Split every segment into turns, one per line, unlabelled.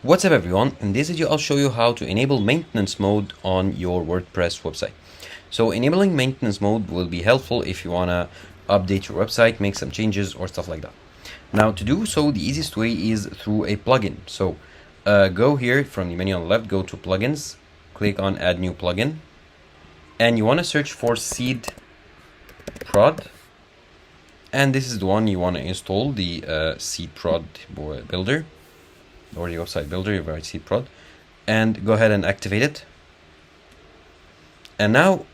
What's up everyone, in this video I'll show you how to enable maintenance mode on your WordPress website. So enabling maintenance mode will be helpful if you want to update your website, make some changes or stuff like that. Now to do so, the easiest way is through a plugin. So go here from the menu on the left, go to plugins, click on add new plugin, and you want to search for Seed Prod, and this is the one you want to install, the Seed Prod builder, or the website builder. You write Seed Prod and go ahead and activate it. And now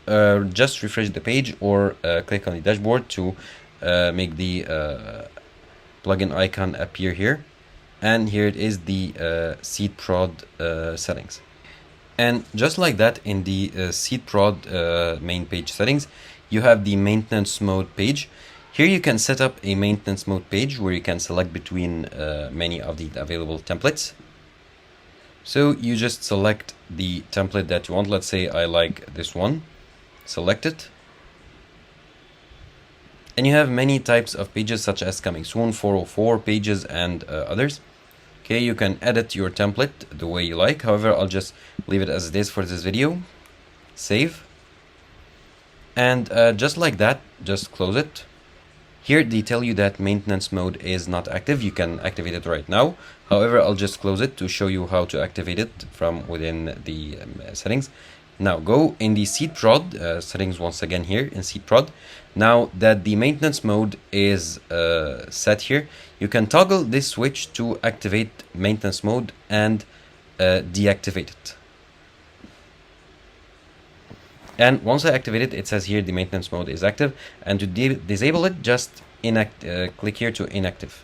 just refresh the page or click on the dashboard to make the plugin icon appear here. And here it is, the Seed Prod settings. And just like that, in the Seed Prod main page settings, you have the maintenance mode page. Here you can set up a maintenance mode page where you can select between many of the available templates. So you just select the template that you want. Let's say I like this one, select it. And you have many types of pages such as coming soon, 404 pages and others. Okay, you can edit your template the way you like. However, I'll just leave it as it is for this video. Save. And just like that, just close it. Here they tell you that maintenance mode is not active. You can activate it right now. However, I'll just close it to show you how to activate it from within the settings. Now go in the Seed Prod settings once again here in Seed Prod. Now that the maintenance mode is set here, you can toggle this switch to activate maintenance mode and deactivate it. And once I activate it, it says here the maintenance mode is active, and to disable it, just click here to inactive.